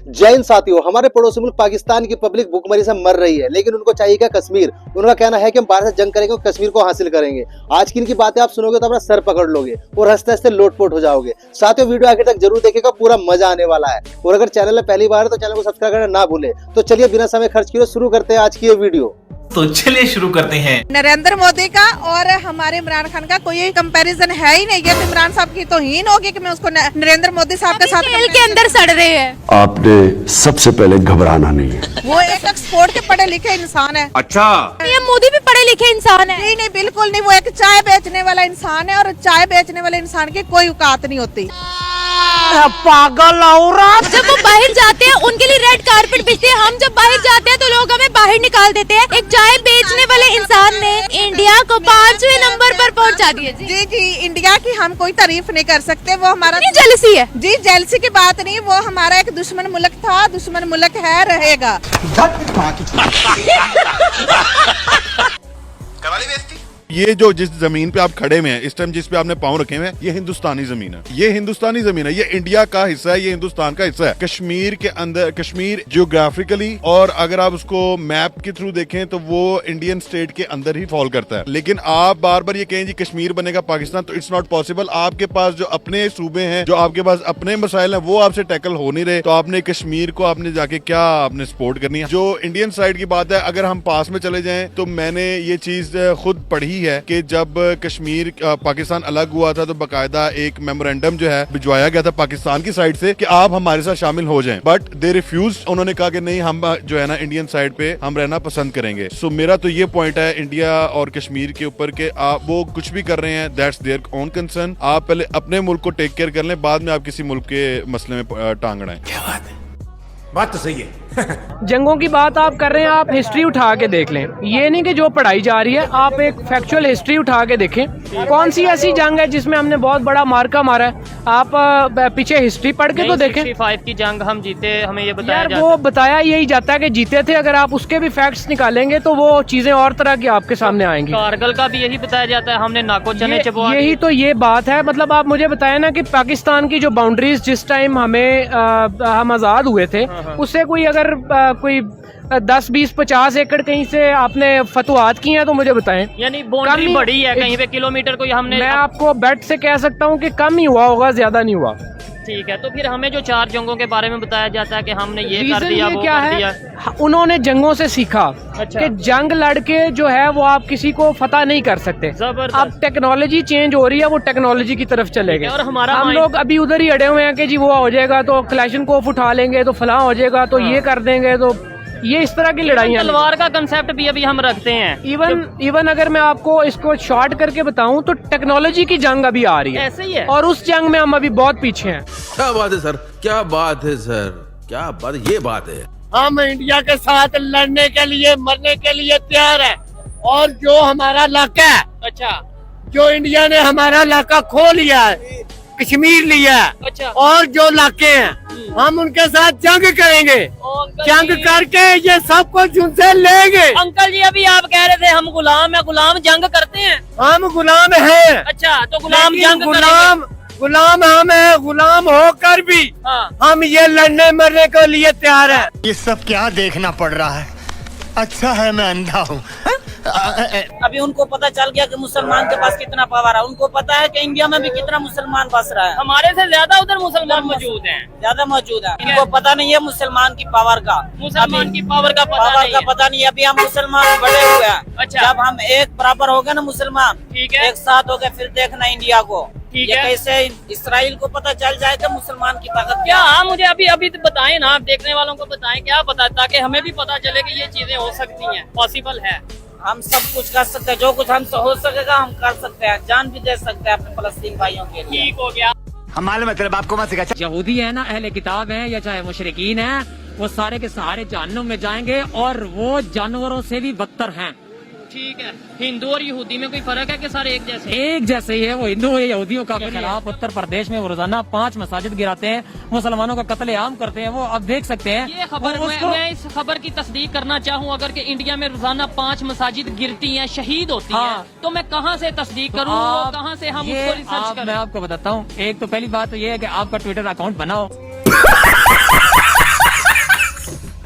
जय हिंद साथियों, हमारे पड़ोसी मुल्क पाकिस्तान की पब्लिक भूखमरी से मर रही है, लेकिन उनको चाहिए क्या? कश्मीर। उनका कहना है कि हम भारत से जंग करेंगे और कश्मीर को हासिल करेंगे। आज की इनकी बातें आप सुनोगे तो अपना सर पकड़ लोगे और हंसते हंसते लोटपोट हो जाओगे। साथियों, वीडियो आखिर तक जरूर देखेगा, पूरा मजा आने वाला है। और अगर चैनल में पहली बार है तो चैनल को सब्सक्राइब करना ना भूले। तो चलिए बिना समय खर्च किए शुरू करते हैं आज की ये वीडियो। तो चलिए शुरू करते हैं। नरेंद्र मोदी का और हमारे इमरान खान का कोई कंपैरिजन है ही नहीं है। तो इमरान साहब की तो हीन होगी कि मैं उसको नरेंद्र मोदी साहब के साथ जेल के अंदर सड़ रहे हैं। आपने सबसे पहले घबराना नहीं है। वो एक एक्सपोर्ट के पढ़े लिखे इंसान है। अच्छा, ये मोदी भी पढ़े लिखे इंसान है। नहीं नहीं, बिल्कुल नहीं। वो एक चाय बेचने वाला इंसान है और चाय बेचने वाले इंसान की कोई औकात नहीं होती। पागल औरत। जब वो बाहर जाते हैं उनके लिए रेड कारपेट बिछते हैं। हम जब बाहर जाते हैं तो लोग हमें बाहर निकाल देते हैं। एक चाय बेचने वाले इंसान ने इंडिया को 5वें नंबर पर पहुंचा दिया। जी जी, इंडिया की हम कोई तारीफ नहीं कर सकते। वो हमारा जेलसी है। जी, जेलसी की बात नहीं। वो हमारा एक दुश्मन मुल्क था, दुश्मन मुल्क है, रहेगा। ये जो जिस जमीन पे आप खड़े हुए हैं इस टाइम, जिस पे आपने पाँव रखे हुए हैं, ये हिंदुस्तानी जमीन है। ये हिंदुस्तानी जमीन है, ये इंडिया का हिस्सा है, ये हिंदुस्तान का हिस्सा है। कश्मीर के अंदर, कश्मीर जियोग्राफिकली और अगर आप उसको मैप के थ्रू देखें तो वो इंडियन स्टेट के अंदर ही फॉल करता है। लेकिन आप बार बार ये कहें जी कश्मीर बनेगा पाकिस्तान, तो इट्स नॉट पॉसिबल। आपके पास जो अपने सूबे हैं, जो आपके पास अपने मसाइल हैं, वो आपसे टैकल हो नहीं रहे, तो आपने कश्मीर को आपने जाके क्या आपने सपोर्ट करनी है। जो इंडियन साइड की बात है, अगर हम पास में चले जाएं तो मैंने ये चीज खुद पढ़ी है कि जब कश्मीर पाकिस्तान अलग हुआ था तो बकायदा एक मेमोरेंडम जो है भिजवाया गया था पाकिस्तान की साइड से कि आप हमारे साथ शामिल हो जाएं, बट दे रिफ्यूज। उन्होंने कहा कि नहीं, हम जो है ना इंडियन साइड पे हम रहना पसंद करेंगे। सो मेरा तो ये पॉइंट है इंडिया और कश्मीर के ऊपर कि आप वो कुछ भी कर रहे हैं, दैट्स देयर ओन कंसर्न। आप पहले अपने मुल्क को टेक केयर कर लें, बाद में आप किसी मुल्क के मसले में टांग अड़ाएं। क्या बात है, बात तो सही है। जंगों की बात आप कर रहे हैं, आप हिस्ट्री उठा के देख लें। ये नहीं कि जो पढ़ाई जा रही है, आप एक फैक्चुअल हिस्ट्री उठा के देखें। कौन सी ऐसी जंग है जिसमें हमने बहुत बड़ा मार्का मारा है? आप पीछे हिस्ट्री पढ़ के तो देखें। 65 की जंग हम जीते, हमें ये बताया यार जाता वो बताया यही जाता है कि जीते थे। अगर आप उसके भी फैक्ट्स निकालेंगे तो वो चीजें और तरह की आपके सामने आएंगी। कारगिल का भी यही बताया जाता है, हमने नाको चने चबवा दिए। यही तो ये बात है। मतलब आप मुझे बताएं ना कि पाकिस्तान की जो बाउंड्रीज जिस टाइम हमें हम आजाद हुए थे, उससे कोई अगर कोई 10, 20, 50 एकड़ कहीं से आपने फतवात की हैं तो मुझे बताएं। यानी बाउंड्री बड़ी है, कहीं पे किलोमीटर कोई हमने। मैं आपको बेट से कह सकता हूँ कि कम ही हुआ होगा, ज्यादा नहीं हुआ। ठीक है, तो फिर हमें जो 4 जंगों के बारे में बताया जाता है कि हमने ये कर दिया, वो क्या कर दिया। है, उन्होंने जंगों से सीखा कि जंग लड़के जो है वो आप किसी को फतह नहीं कर सकते। अब टेक्नोलॉजी चेंज हो रही है, वो टेक्नोलॉजी की तरफ चले गए। और हमारा हम लोग अभी उधर ही अड़े हुए हैं कि जी वो हो जाएगा तो क्लैशनकोफ उठा लेंगे, तो फलां हो जाएगा तो ये कर देंगे। तो ये इस तरह की लड़ाइयाँ, तलवार का कंसेप्ट भी अभी हम रखते हैं। इवन अगर मैं आपको इसको शॉर्ट करके बताऊं तो टेक्नोलॉजी की जंग अभी आ रही है। ऐसे ही है, और उस जंग में हम अभी बहुत पीछे हैं। क्या बात है सर, क्या बात है सर, क्या बात, ये बात है। हम इंडिया के साथ लड़ने के लिए, मरने के लिए तैयार है। और जो हमारा इलाका है, अच्छा, जो इंडिया ने हमारा इलाका खो लिया है, कश्मीर लिया है, अच्छा, और जो इलाके हैं, हम उनके साथ जंग करेंगे। जंग करके ये सब कुछ उनसे लेंगे। अंकल जी, अभी आप कह रहे थे हम गुलाम है, गुलाम जंग करते हैं। हम गुलाम हैं। अच्छा, तो गुलाम जंग गुलाम हम है। गुलाम होकर भी हम ये लड़ने मरने के लिए तैयार है। ये सब क्या देखना पड़ रहा है? अच्छा है मैं अंधा हूँ। अभी उनको पता चल गया कि मुसलमान के पास कितना पावर है। उनको पता है कि इंडिया में भी कितना मुसलमान बस रहा है। हमारे से ज्यादा उधर मुसलमान मौजूद हैं, ज्यादा मौजूद है। इनको पता नहीं है मुसलमान की पावर का, मुसलमान की पावर का पता नहीं है। अभी हम मुसलमान बड़े हुए हैं। अच्छा, जब हम एक बराबर हो गए ना मुसलमान, ठीक है, एक साथ हो गए, फिर देखना इंडिया को। ठीक है, है, कैसे इसराइल को पता चल जाएगा मुसलमान की ताकत क्या। हाँ, मुझे अभी तो बताएं ना, आप देखने वालों को बताएं क्या पता, ताकि हमें भी पता चले कि ये चीजें हो सकती हैं, पॉसिबल है। हम सब कुछ कर सकते हैं, जो कुछ हमसे हो सकेगा हम कर सकते हैं। जान भी दे सकते हैं अपने फलस्तीन भाइयों के लिए। ठीक हो गया। हमारे मतलब आपको मत सिखा। यहूदी है ना, अहले किताब है या चाहे मुशरिकीन है, वो सारे के सारे जहन्नुम में जाएंगे और वो जानवरों से भी बदतर हैं। ठीक है, हिंदू और यहूदी में कोई फर्क है कि सारे एक जैसे? एक जैसे ही है। वो हिंदू और यहूदियों का खिलाफ उत्तर प्रदेश में वो रोजाना 5 मसाजिद गिराते हैं, मुसलमानों का कत्लेआम करते हैं। वो अब देख सकते हैं। ये खबर मैं इस खबर की तस्दीक करना चाहूँ, अगर कि इंडिया में रोजाना 5 मसाजिद गिरती हैं, शहीद होती हैं, तो मैं कहाँ से तस्दीक करूँ, कहाँ से हम उसको रिसर्च करें? मैं आपको बताता हूँ। एक तो पहली बात तो ये है कि आपका ट्विटर अकाउंट बनाओ।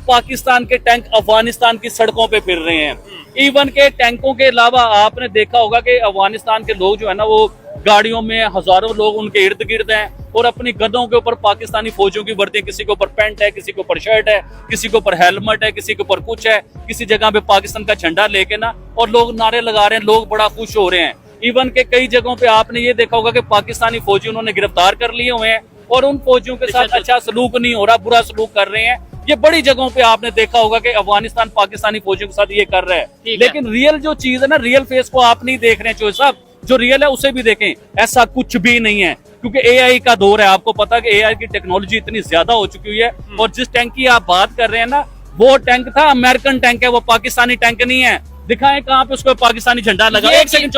पाकिस्तान के टैंक अफगानिस्तान की सड़कों पे फिर रहे हैं। इवन के टैंकों के अलावा आपने देखा होगा कि अफगानिस्तान के लोग जो है ना वो गाड़ियों में हजारों लोग उनके इर्द गिर्द हैं और अपनी गधों के ऊपर पाकिस्तानी फौजियों की वर्दी, किसी के ऊपर पैंट है, किसी के ऊपर शर्ट है, किसी के ऊपर हेलमेट है, किसी के ऊपर कुछ है, किसी जगह पे पाकिस्तान का झंडा लेके ना और लोग नारे लगा रहे हैं, लोग बड़ा खुश हो रहे हैं। इवन के कई जगहों पे आपने ये देखा होगा कि पाकिस्तानी फौजी उन्होंने गिरफ्तार कर लिए हुए हैं और उन फौजियों के साथ अच्छा सलूक नहीं हो रहा, बुरा सलूक कर रहे हैं। ये बड़ी जगहों पे आपने देखा होगा कि अफगानिस्तान पाकिस्तानी फौजियों के साथ ये कर रहा है। लेकिन रियल जो चीज है ना, रियल फेस को आप नहीं देख रहे हैं। जो सब जो रियल है उसे भी देखें, ऐसा कुछ भी नहीं है क्योंकि एआई का दौर है। आपको पता है कि एआई की टेक्नोलॉजी इतनी ज्यादा हो चुकी है और जिस टैंक की आप बात कर रहे हैं ना, वो टैंक था अमेरिकन टैंक है, वो पाकिस्तानी टैंक नहीं है। दिखाएं कहाँ पे उसको पाकिस्तानी झंडा लगा। एक सेकंड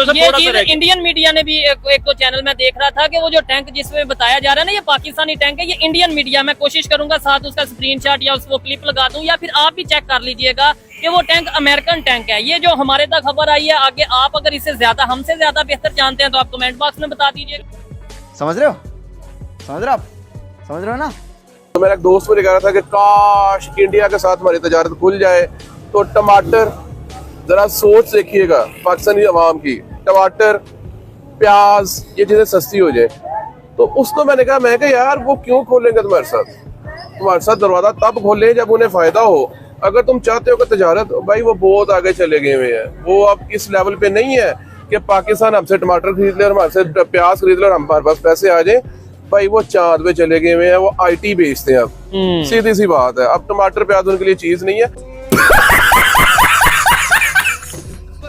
इंडियन मीडिया ने भी एक तो चैनल में देख रहा था कि वो जो टैंक जिसमें बताया जा रहा है ना ये पाकिस्तानी टैंक है, ये इंडियन मीडिया, मैं कोशिश करूंगा साथ उसका स्क्रीनशॉट या उसको क्लिप लगा दूं या फिर आप भी चेक कर लीजिएगा कि वो टैंक अमेरिकन टैंक है। ये जो हमारे तक खबर आई है, आगे आप अगर इससे ज्यादा हमसे ज्यादा बेहतर जानते हैं तो आप कमेंट बॉक्स में बता दीजिए। समझ रहे हो? समझ रहे हो? आप समझ रहे हो ना? तो मेरा एक दोस्त मुझे कह रहा था कि काश इंडिया के साथ हमारी तजारत खुल जाए तो टमाटर, जरा सोच देखिएगा पाकिस्तानी अवाम की, टमाटर प्याज ये चीजें सस्ती हो जाए। तो उसको मैंने कहा यार वो क्यों खोलेंगे तुम्हारे साथ दरवाजा तब खोलें जब उन्हें फायदा हो। अगर तुम चाहते हो कि तजारत, भाई वो बहुत आगे चले गए हुए हैं, वो अब इस लेवल पे नहीं है कि पाकिस्तान हमसे टमाटर खरीद ले और हमारे से प्याज खरीद ले और हमारे पास पैसे आ जाए। भाई वो चांद पे चले गए हुए हैं, वो IT बेचते हैं अब। सीधी सी बात है, अब टमाटर प्याज उनके लिए चीज नहीं है।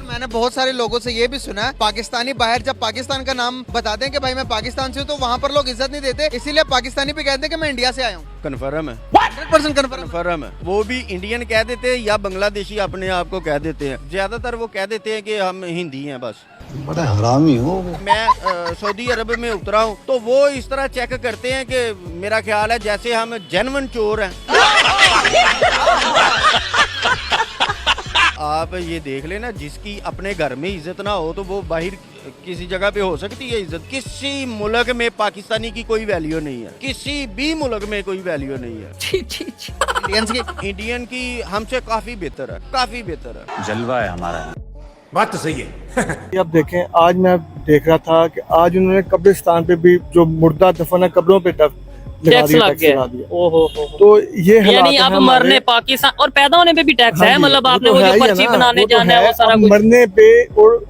मैंने बहुत सारे लोगों से ये भी सुना है, पाकिस्तानी बाहर जब पाकिस्तान का नाम बता दें कि भाई मैं पाकिस्तान से हूँ तो वहाँ पर लोग इज्जत नहीं देते, इसीलिए पाकिस्तानी पे कहते हैं कि मैं इंडिया से आया हूँ। कन्फर्म है, 100% कन्फर्म है। वो भी इंडियन कह देते हैं या बांग्लादेशी अपने आप को कह देते हैं। ज्यादातर वो कह देते हैं कि हम हिंदी हैं बस। बड़ा हरामी हो। मैं सऊदी अरब में उतरा हूँ तो वो इस तरह चेक करते हैं कि मेरा ख्याल है जैसे हम जेन्युइन चोर हैं। आप ये देख लेना, जिसकी अपने घर में इज्जत ना हो तो वो बाहर किसी जगह पे हो सकती है इज्जत। किसी मुल्क में पाकिस्तानी की कोई वैल्यू नहीं है, किसी भी मुल्क में कोई वैल्यू नहीं है। इंडियन की हमसे काफी बेहतर है, काफी बेहतर है। जलवा है हमारा। बात तो सही है। अब देखें, आज मैं देख रहा था कि आज उन्होंने कब्रिस्तान पे भी जो मुर्दा दफन है कब्रों पे टैक्स लग गया। ओहो तो ये यानी अब मरने पाकिस्तान और पैदा होने पे भी टैक्स है, मतलब आपने वो जो पर्ची बनाने जाना है वो सारा कुछ मरने पे और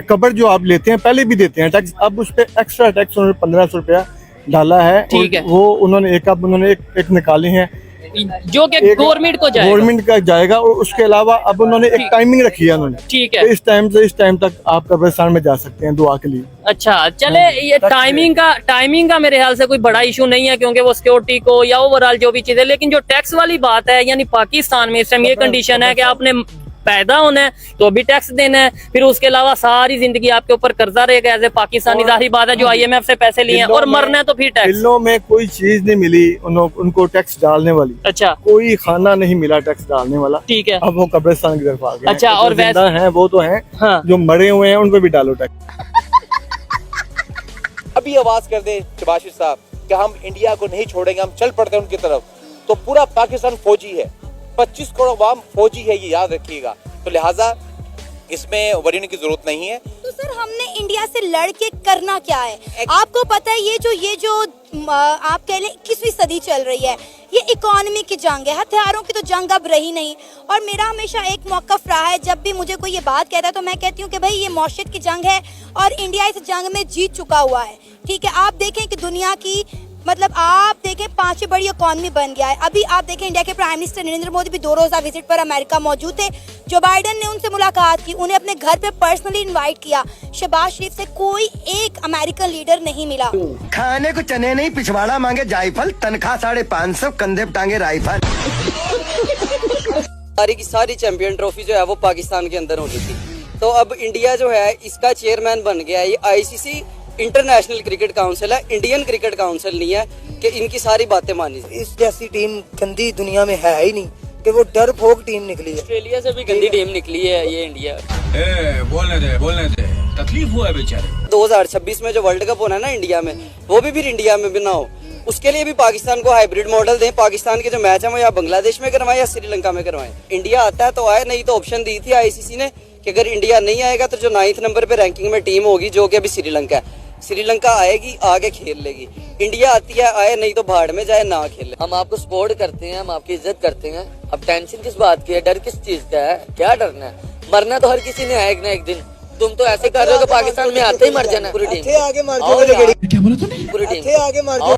कब्र जो आप लेते हैं पहले भी देते हैं टैक्स, अब उस पे एक्स्ट्रा टैक्स उन्होंने 1500 रुपया डाला है। ठीक है। वो उन्होंने एक निकाले हैं जो कि गवर्नमेंट को जाएगा, गवर्नमेंट का जाएगा। और उसके अलावा अब उन्होंने एक टाइमिंग रखी है उन्होंने। ठीक है। इस टाइम से इस टाइम तक आप कब्रिस्तान में जा सकते हैं दुआ के लिए। अच्छा चले, ये टाइमिंग का मेरे ख्याल से कोई बड़ा इशू नहीं है क्योंकि वो सिक्योरिटी को या ओवरऑल जो भी चीजें, लेकिन जो टैक्स वाली बात है, यानी पाकिस्तान में इस टाइम ये कंडीशन है कि आपने पैदा होना है तो भी टैक्स देना है, फिर उसके अलावा सारी जिंदगी आपके ऊपर कर्जा रहेगा एज ए पाकिस्तानी। जाहिर बात है जो IMF से पैसे लिए हैं और मरना है तो फिर टैक्स। बिलों में कोई चीज नहीं मिली उनको टैक्स डालने वाली। अच्छा, कोई खाना नहीं मिला टैक्स डालने वाला। ठीक है। अब वो कब्रिस्तान की तरफ आ गए। अच्छा, और वैसे हैं वो तो हैं, हाँ। जो मरे हुए हैं उन पे भी डालो टैक्स। अभी आवाज कर दे शबाशिर साहब कि हम इंडिया को नहीं छोड़ेंगे, हम चल पड़ते हैं उनकी तरफ, तो पूरा पाकिस्तान फौजी है, 25 करोड़ अवाम फौजी है, ये याद रखिएगा। तो लिहाजा इसमें वरी होने की जरूरत नहीं है। तो सर हमने इंडिया से लड़ के करना क्या है? आपको पता है ये जो आप कह लें 21वीं सदी चल रही है, ये इकोनॉमी की जंग है, हथियारों की तो जंग अब रही नहीं। और मेरा हमेशा एक मौकफ रहा है, जब भी मुझे कोई ये बात कहता है तो मैं कहती हूँ कि भाई ये मौशियत की जंग है और इंडिया इस जंग में जीत चुका हुआ है। ठीक है, आप देखें कि दुनिया की मतलब आप देखें 5वीं बड़ी इकॉनमी बन गया है। अभी आप देखें इंडिया के प्राइम मिनिस्टर नरेंद्र मोदी भी 2 रोज़ा विजिट पर अमेरिका मौजूद थे। जो बाइडेन ने उनसे मुलाकात की, उन्हें अपने घर पे पर्सनली इनवाइट किया। शहबाज शरीफ से कोई एक अमेरिकन लीडर नहीं मिला। खाने को चने नहीं, पिछवाड़ा मांगे जायफल, तनख्वाह 550, कंधे टांगे राइफल। सारी की सारी चैंपियन ट्रॉफी जो है वो पाकिस्तान के अंदर होती थी, तो अब इंडिया जो है इसका चेयरमैन बन गया है। ये ICC इंटरनेशनल क्रिकेट काउंसिल है, इंडियन क्रिकेट काउंसिल नहीं है कि इनकी सारी बातें मानी। इस जैसी टीम गंदी दुनिया में है ही नहीं कि वो डरपोक टीम निकली है। ऑस्ट्रेलिया से भी गंदी टीम निकली है ये इंडिया। बोलने दे तकलीफ हुआ है बेचारे। 2026 में जो वर्ल्ड कप होना है ना इंडिया में, वो भी फिर इंडिया में भी ना हो, उसके लिए भी पाकिस्तान को हाइब्रिड मॉडल दें। पाकिस्तान के जो मैच है वो या बांग्लादेश में करवाएं या श्रीलंका में करवाएं। इंडिया आता है तो आए, नहीं तो ऑप्शन दी थी आईसीसी ने कि अगर इंडिया नहीं आएगा तो जो 9th नंबर पे रैंकिंग में टीम होगी, जो कि अभी श्रीलंका है, श्रीलंका आएगी आगे खेल लेगी। इंडिया आती है आए, नहीं तो भाड़ में जाए, ना खेले। हम आपको सपोर्ट करते हैं, हम आपकी इज्जत करते हैं। अब टेंशन किस बात की है, डर किस चीज का है, क्या डरना है? मरना तो हर किसी ने है एक ना एक दिन। तुम तो ऐसे कर रहे हो कि पाकिस्तान में आते ही मर जाना पूरी टीम। आगे मर जाओगे, क्या बोला तूने? पूरी टीम आगे मर जाओ।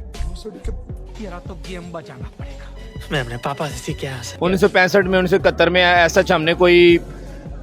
तो गेम बचाना पड़ेगा। मैं अपने पापा से क्या 1965 में 1971 में ऐसा हमने कोई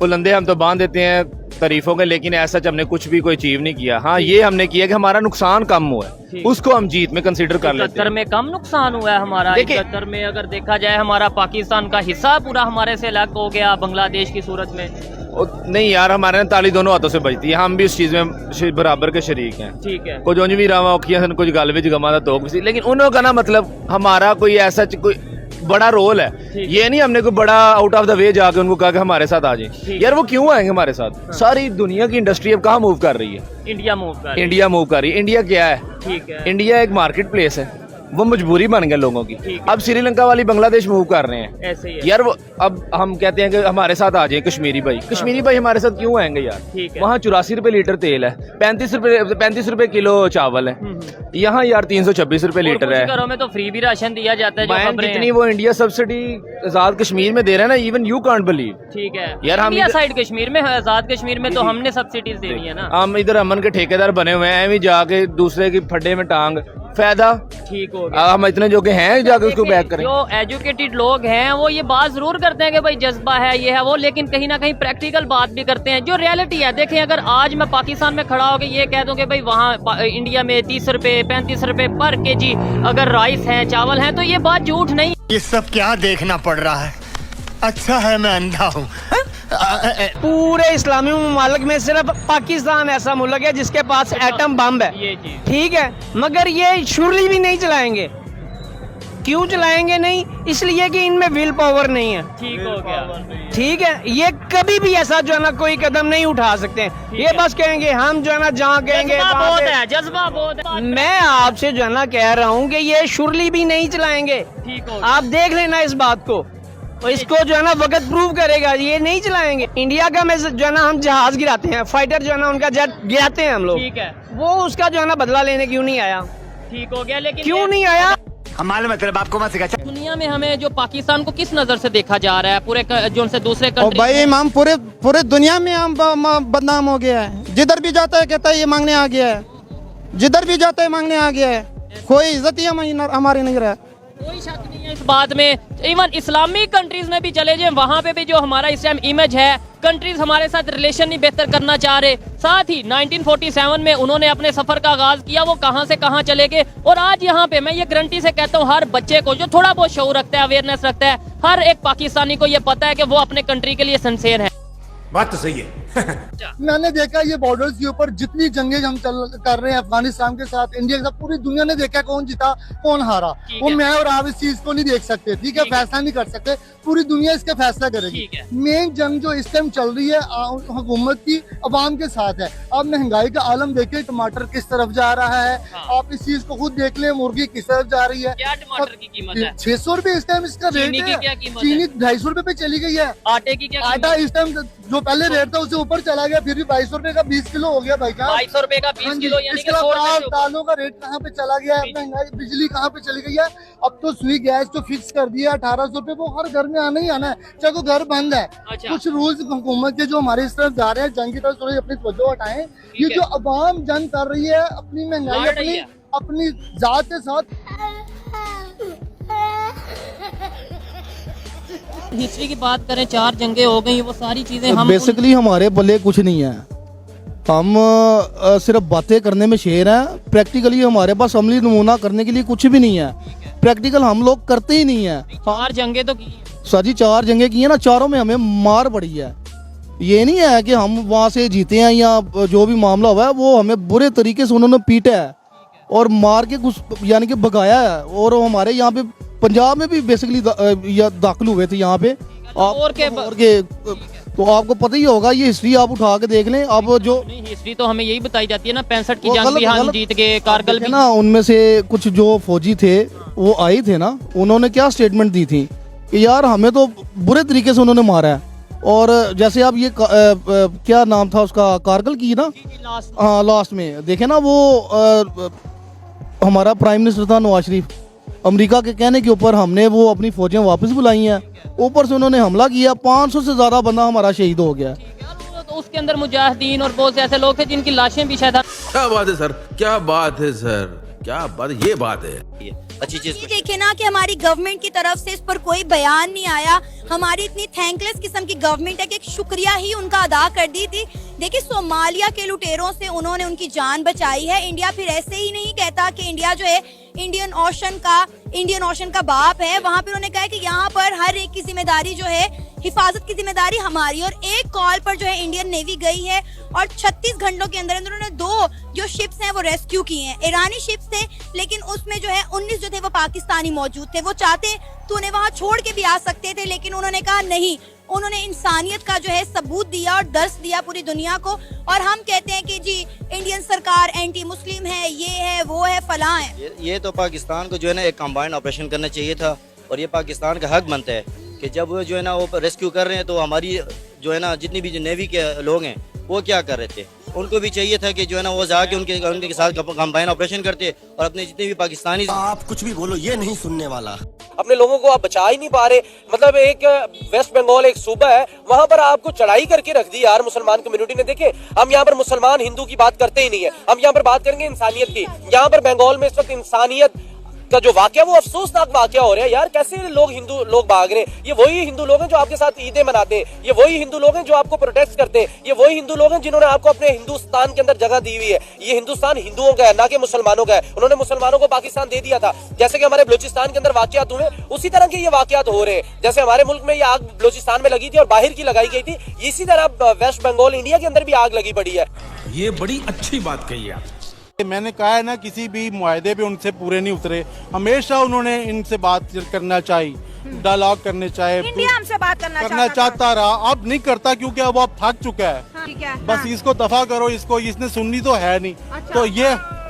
बुलंदे हम तो बांध देते हैं तारीफों के, लेकिन ऐसा हमने कुछ भी कोई अचीव नहीं किया। हाँ, ये हमने किया कि हमारा नुकसान कम हुआ है, उसको हम जीत में कंसीडर कर लेते हैं। 71 में कम नुकसान हुआ है हमारा। 71 में अगर देखा जाए हमारा पाकिस्तान का हिस्सा पूरा हमारे से अलग हो गया बांग्लादेश की सूरत में। नहीं यार, हमारे ना ताली दोनों हाथों से बजती है, हम भी इस चीज में बराबर के शरीक हैं। ठीक है, कुछ भी रहा औखियां कुछ गल विच गमा तो, लेकिन उन्होंने का ना मतलब हमारा कोई ऐसा कोई बड़ा रोल है। ये नहीं हमने कोई बड़ा आउट ऑफ द वे जाके उनको कहा कि हमारे साथ आ जाए। यार वो क्यों आएंगे हमारे साथ? हाँ। सारी दुनिया की इंडस्ट्री अब कहाँ मूव कर रही है? इंडिया मूव कर रही है। इंडिया मूव कर रही है। इंडिया क्या है? ठीक है, इंडिया एक मार्केट प्लेस है, वो मजबूरी बन गया लोगों की। अब श्रीलंका वाली बांग्लादेश मूव कर रहे हैं ऐसे ही है। यार वो अब हम कहते हैं कि हमारे साथ आ जाए कश्मीरी भाई। कश्मीरी भाई हमारे साथ क्यों आएंगे यार? वहाँ 84 रुपए लीटर तेल है, 35 रुपए किलो चावल है, यहाँ यार 326 रुपए लीटर है। घरों में तो फ्री भी राशन दिया जाता है। जितनी वो इंडिया सब्सिडी आजाद कश्मीर में दे रहे हैं ना, इवन यू कांट बिलीव। ठीक है यार, हम इंडिया साइड कश्मीर में, आजाद कश्मीर में तो हमने सब्सिडीज दे दी है ना। हम इधर अमन के ठेकेदार बने हुए हैं, भी जाके दूसरे की फड्डे में टांग फायदा। ठीक हो गया, हम इतने जो के हैं जाके उसको बैक करें। जो एजुकेटेड लोग हैं वो ये बात जरूर करते हैं कि भाई जज्बा है, ये है वो, लेकिन कहीं ना कहीं प्रैक्टिकल बात भी करते हैं जो रियलिटी है। देखें, अगर आज मैं पाकिस्तान में खड़ा होकर ये कह दूं कि भाई वहाँ इंडिया में 30 रुपए 35 रुपए पर केजी अगर राइस है, चावल है, तो ये बात झूठ नहीं। ये सब क्या देखना पड़ रहा है? अच्छा है मैं अंधा हूँ। पूरे इस्लामी ममालिक में सिर्फ पाकिस्तान ऐसा मुल्क है जिसके पास एटम बम है। ठीक है, मगर ये शुरली भी नहीं चलाएंगे। क्यों चलाएंगे नहीं? इसलिए कि इनमें विल पावर नहीं है। ठीक हो गया, ठीक है, ये कभी भी ऐसा जो है ना कोई कदम नहीं उठा सकते हैं। ये बस कहेंगे हम जो है ना जहाँ कहेंगे जज्बा बहुत है। मैं आपसे जो है ना कह रहा हूँ कि ये शुरली भी नहीं चलाएंगे। ठीक हो, आप देख लेना इस बात को, तो इसको जो है ना वक्त प्रूव करेगा। ये नहीं चलाएंगे। इंडिया का में जो है ना हम जहाज गिराते हैं, फाइटर जो है ना उनका जेट गिराते हैं हम लोग। ठीक है, वो उसका जो है ना बदला लेने क्यों नहीं आया? ठीक हो गया, लेकिन क्यों नहीं आया? हम मालूम है तेरे बाप को मत सिखा। दुनिया में हमें जो पाकिस्तान को किस नजर से देखा जा रहा है पूरे जो उनसे दूसरे कंट्री? भाई इमाम पूरे दुनिया में हम बदनाम हो गया है। जिधर भी जाता है कहता है ये मांगने आ गया है, जिधर भी जाता है मांगने आ गया है। कोई इज्जत ही हमारी नहीं रहा। कोई शक नहीं है इस बात में। इवन इस्लामिक कंट्रीज में भी चले जाए, वहाँ पे भी जो हमारा इस टाइम इमेज है, कंट्रीज हमारे साथ रिलेशन नहीं बेहतर करना चाह रहे। साथ ही 1947 में उन्होंने अपने सफर का आगाज किया, वो कहाँ से कहाँ चले गए। और आज यहाँ पे मैं ये गारंटी से कहता हूँ, हर बच्चे को जो थोड़ा बहुत शऊर रखता है, अवेयरनेस रखता है, हर एक पाकिस्तानी को ये पता है कि वो अपने कंट्री के लिए सिंसियर है। बात तो सही है। मैंने देखा ये बॉर्डर्स के ऊपर जितनी जंगें हम कर रहे हैं अफगानिस्तान के साथ, इंडिया के साथ, पूरी दुनिया ने देखा कौन जीता कौन हारा। वो मैं और आप इस चीज को नहीं देख सकते। ठीक है, फैसला नहीं कर सकते, पूरी दुनिया इसका फैसला करेगी। मेन जंग जो इस टाइम चल रही है हुकूमत की अवाम के साथ है। अब महंगाई का आलम देखे, टमाटर किस तरफ जा रहा है। आप इस चीज को खुद देख ले, मुर्गी किस तरफ जा रही है। टमाटर की कीमत है 600 रुपए इस टाइम इसका रेट है। चीनी 250 रुपए पे चली गई है। आटे की क्या? आटा इस टाइम जो पहले रेट था उससे ऊपर चला गया, फिर भी 2200 रुपए का 20 किलो हो गया भाई का। 2200 रुपए का 20 किलो, यानी कि 100 रुपए। दालों का रेट कहाँ पे चला गया है, महंगाई, बिजली कहाँ पे चली गई है। अब तो सुई गैस जो फिक्स कर दिया 1800 रुपए, वो हर घर में आना ही आना है, चाहे वो घर बंद है। कुछ रूल्स हुकूमत के जो हमारे इस तरफ जा रहे हैं, जंग की तरफ थोड़ी अपनी तवज्जो हटाएं। ये जो अवाम जंग कर रही है, अपनी महंगाई अपनी जात के साथ। हिस्ट्री की बात करें, 4 जंगें हो गई, वो सारी चीजें हम बेसिकली हमारे बल्ले कुछ नहीं है। हम सिर्फ बातें करने में शेर हैं। प्रैक्टिकली हमारे पास अमली नमूना करने के लिए कुछ भी नहीं है। प्रैक्टिकल हम लोग करते ही नहीं है। 4 जंगें तो की सर जी, 4 जंगें की है ना, चारों में हमें मार पड़ी है। ये नहीं है कि हम वहाँ से जीते हैं या जो भी मामला हुआ है वो हमें बुरे तरीके से उन्होंने पीटा है और मार के कुछ यानी कि भगाया है। और हमारे यहाँ पे पंजाब में भी बेसिकली दाखिल हुए थे यहाँ पे। और के तो आपको पता ही होगा, ये हिस्ट्री आप उठा के देख लें। अब जो हिस्ट्री तो हमें यही बताई जाती है ना, 65 की वो जंग भी हम गलत- जीत गए, कारगिल भी। ना उनमें से कुछ जो फौजी थे वो आए थे ना, उन्होंने क्या स्टेटमेंट दी थी कि यार हमें तो बुरे तरीके से उन्होंने मारा है। और जैसे आप ये क्या नाम था उसका, कारगिल की ना, हाँ लास्ट में देखे ना वो हमारा प्राइम मिनिस्टर था नवाज शरीफ, अमेरिका के कहने के ऊपर हमने वो अपनी फौजें वापस बुलाई हैं, ऊपर से उन्होंने हमला किया, 500 से ज़्यादा बंदा हमारा शहीद हो गया। तो उसके अंदर मुजाहिदीन और बहुत से ऐसे लोग थे जिनकी लाशें भी शायद। क्या बात है सर, क्या बात है सर, क्या बात, ये बात है अच्छी चीज। ये देखे ना कि हमारी गवर्नमेंट की तरफ से इस पर कोई बयान नहीं आया। हमारी इतनी थैंकलेस किस्म की गवर्नमेंट है कि एक शुक्रिया ही उनका अदा कर दी थी। देखिए सोमालिया के लुटेरों से उन्होंने उनकी जान बचाई है। इंडिया फिर ऐसे ही नहीं कहता कि इंडिया जो है इंडियन ओशन का बाप है। वहाँ पे उन्होंने कहा कि यहाँ पर हर एक की जिम्मेदारी जो है, हिफाजत की जिम्मेदारी हमारी। और एक कॉल पर जो है इंडियन नेवी गई है और 36 घंटों के अंदर उन्होंने 2 जो शिप्स हैं वो रेस्क्यू किए हैं। ईरानी शिप्स थे, लेकिन उसमें जो है 19 जो थे वो पाकिस्तानी मौजूद थे। वो चाहते तो उन्हें वहाँ छोड़ के भी आ सकते थे, लेकिन उन्होंने कहा नहीं। उन्होंने इंसानियत का जो है सबूत दिया और दर्स दिया पूरी दुनिया को। और हम कहते हैं कि जी इंडियन सरकार एंटी मुस्लिम है, ये है, वो है, फलां है। ये तो पाकिस्तान को जो है ना एक कंबाइंड ऑपरेशन करना चाहिए था, और ये पाकिस्तान का हक बनता है कि जब वो जो है ना वो रेस्क्यू कर रहे हैं तो हमारी जो है ना जितनी भी जो नेवी के लोग हैं वो क्या कर रहे थे, उनको भी चाहिए था कि जो है ना वो जाके उनके साथ कंबाइन ऑपरेशन करते और अपने जितने भी पाकिस्तानी। आप कुछ भी बोलो, ये नहीं सुनने वाला। अपने लोगों को आप बचा ही नहीं पा रहे। मतलब एक वेस्ट बंगाल एक सूबा है, वहां पर आपको चढ़ाई करके रख दी यार मुसलमान कम्युनिटी ने। देखे हम यहाँ पर मुसलमान हिंदू की बात करते ही नहीं है, हम यहाँ पर बात करेंगे इंसानियत की। यहाँ पर बंगाल में इस वक्त इंसानियत का जो वाकया वो अफसोसनाक वाकया हो रहा है यार। कैसे हिंदू लोग भाग रहे हैं। ये वही हिंदू लोग हैं जो आपके साथ ईदें मनाते हैं, ये वही हिंदू लोग हैं जो आपको प्रोटेस्ट करते हैं, ये वही हिंदू लोग हैं जिन्होंने आपको अपने हिंदुस्तान के अंदर जगह दी हुई है। ये हिंदुस्तान हिंदुओं का है, ना कि मुसलमानों का है। उन्होंने मुसलमानों को पाकिस्तान दे दिया था। जैसे कि हमारे बलूचिस्तान के अंदर वाकयात हुए, उसी तरह के ये वाकयात हो रहे हैं। जैसे हमारे मुल्क में ये आग बलूचिस्तान में लगी थी और बाहर की लगाई गई थी, इसी तरह वेस्ट बंगाल इंडिया के अंदर भी आग लगी पड़ी है। ये बड़ी अच्छी बात कही आप। मैंने कहा है ना, किसी भी मुआहदे पे उनसे पूरे नहीं उतरे। हमेशा उन्होंने इनसे बात करना चाहिए, डायलॉग करने चाहिए। इंडिया हमसे बात करना चाहता रहा, अब नहीं करता क्योंकि अब आप थक चुका है। ठीक है, बस इसको दफा करो, इसने सुननी तो है नहीं। तो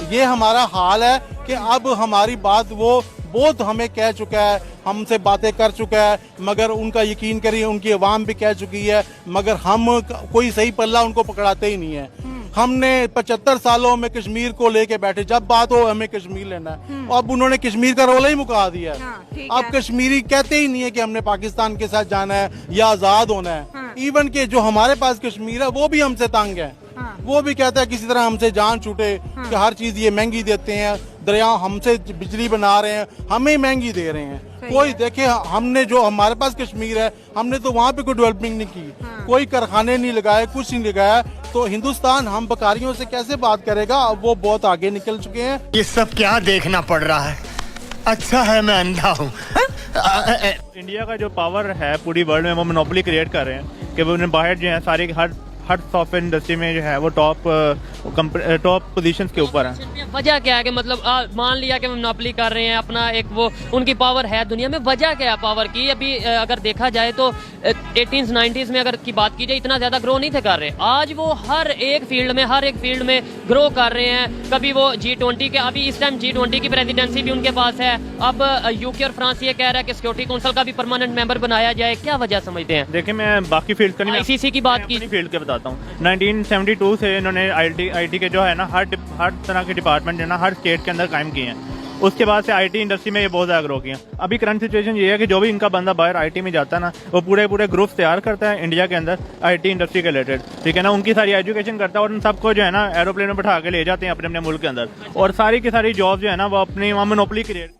ये हमारा हाल है कि अब हमारी बात वो बहुत हमें कह चुका है, हमसे बातें कर चुका है, मगर उनका यकीन करिए उनकी आवाम भी कह चुकी है, मगर हम कोई सही पल्ला उनको पकड़ाते ही नहीं है। हमने 75 सालों में कश्मीर को लेके बैठे, जब बात हो हमें कश्मीर लेना है, अब उन्होंने कश्मीर का रोला ही मुका दिया है। अब कश्मीरी कहते ही नहीं है कि हमने पाकिस्तान के साथ जाना है या आजाद होना है। इवन के जो हमारे पास कश्मीर है वो भी हमसे तंग है। वो भी कहता है किसी तरह हमसे जान छूटे कि हर चीज ये महंगी देते हैं, दरिया हमसे बिजली बना रहे हैं, हमें महंगी दे रहे हैं। कोई देखे, हमने जो हमारे पास कश्मीर है, हमने तो वहाँ पे कोई डेवलपमेंट नहीं की, कोई कारखाने नहीं लगाए, कुछ नहीं लगाया। तो हिंदुस्तान हम बकारियों से कैसे बात करेगा? अब वो बहुत आगे निकल चुके हैं। ये सब क्या देखना पड़ रहा है? अच्छा है मैं अंधा हूँ। इंडिया का जो पावर है पूरी वर्ल्ड में, वो मोनोपोली क्रिएट कर रहे हैं कि वो बाहर जो है सारी हर सॉफ्टवेयर इंडस्ट्री में जो है वो टॉप पोजीशंस के ऊपर है। वजह क्या है कि मतलब मान लिया कि मोनोपोली कर रहे हैं अपना, एक वो उनकी पावर है दुनिया में। वजह क्या है पावर की? अभी अगर देखा जाए तो 18s 90s में अगर की बात की जाए इतना ज्यादा ग्रो नहीं थे कर रहे। आज वो हर एक फील्ड में ग्रो कर रहे हैं। कभी वो G20 के, अभी इस टाइम G20 की प्रेसिडेंसी भी उनके पास है। अब यूके और फ्रांस ये कह रहा है कि सिक्योरिटी काउंसिल का भी परमानेंट मेंबर बनाया जाए। क्या वजह समझते हैं? देखिए मैं बाकी फील्ड का नहीं, ICC की बात की फील्ड के बताता हूँ। 1972 से इन्होंने IT के जो है ना हर तरह के डिपार्टमेंट जो है ना हर स्टेट के अंदर कायम किए हैं। उसके बाद से IT इंडस्ट्री में ये बहुत ज़्यादा ग्रो किया। अभी करंट सिचुएशन ये है कि जो भी इनका बंदा बाहर IT में जाता है ना, वो पूरे ग्रुप तैयार करता है इंडिया के अंदर IT इंडस्ट्री के रिलेटेड, ठीक है ना। उनकी सारी एजुकेशन करता है और उन सबको जो है ना एरोप्लेन में बैठा के ले जाते हैं अपने अपने मुल्क के अंदर, और सारी की सारी जॉब जो है ना वो अपनी वहाँ मोनोपोली क्रिएट।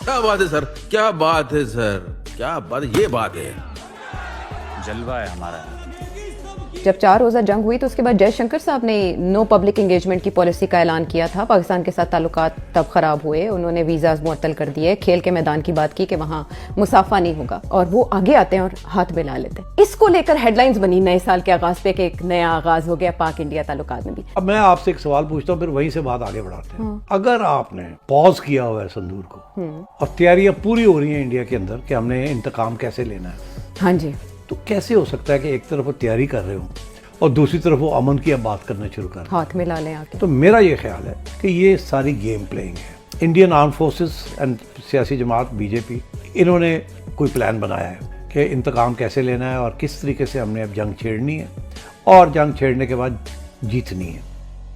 क्या बात है सर, क्या बात है सर, क्या बात, ये बात है। जलवा है हमारा। जब 4 रोज़ा जंग हुई तो उसके बाद जयशंकर साहब ने नो पब्लिक एंगेजमेंट की पॉलिसी का ऐलान किया था। पाकिस्तान के साथ ताल्लुकात तब ख़राब हुए, उन्होंने वीज़ाज़ मुअत्तल कर दिए। खेल के मैदान की बात की कि वहाँ मुसाफा नहीं होगा, और वो आगे आते हैं और हाथ मिला लेते हैं। इसको लेकर हेडलाइंस बनी नए साल के आगाज़ पे कि एक नया आगाज़ हो गया पाक इंडिया ताल्लुकात में भी। अब मैं आपसे एक सवाल पूछता हूँ, फिर वहीं से बात आगे बढ़ाते हैं। अगर आपने पॉज किया हुआ है संदूर को और तैयारियां पूरी हो रही हैं इंडिया के अंदर कि हमने इंतकाम कैसे लेना है, हाँ जी, तो कैसे हो सकता है कि एक तरफ वो तैयारी कर रहे हो और दूसरी तरफ वो अमन की अब बात करना शुरू कर? हाथ में ला लें आके। तो मेरा ये ख्याल है कि ये सारी गेम प्लेइंग है। इंडियन आर्म फोर्सेस एंड सियासी जमात बीजेपी, इन्होंने कोई प्लान बनाया है कि इंतकाम कैसे लेना है और किस तरीके से हमने अब जंग छेड़नी है और जंग छेड़ने के बाद जीतनी है।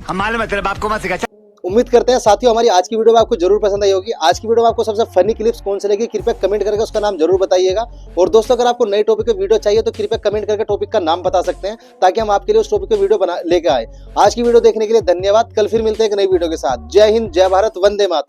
हमारे मतलब आपको मत सिखा। उम्मीद करते हैं साथियों हमारी आज की वीडियो में आपको जरूर पसंद आई होगी। आज की वीडियो में आपको सबसे फनी क्लिप्स कौन से लगी कृपया कमेंट करके उसका नाम जरूर बताइएगा। और दोस्तों अगर आपको नए टॉपिक पे वीडियो चाहिए तो कृपया कमेंट करके टॉपिक का नाम बता सकते हैं ताकि हम आपके लिए उस टॉपिक पे वीडियो बना लेके आए। आज की वीडियो देखने के लिए धन्यवाद। कल फिर मिलते हैं एक नई वीडियो के साथ। जय हिंद, जय भारत, वंदे मातरम।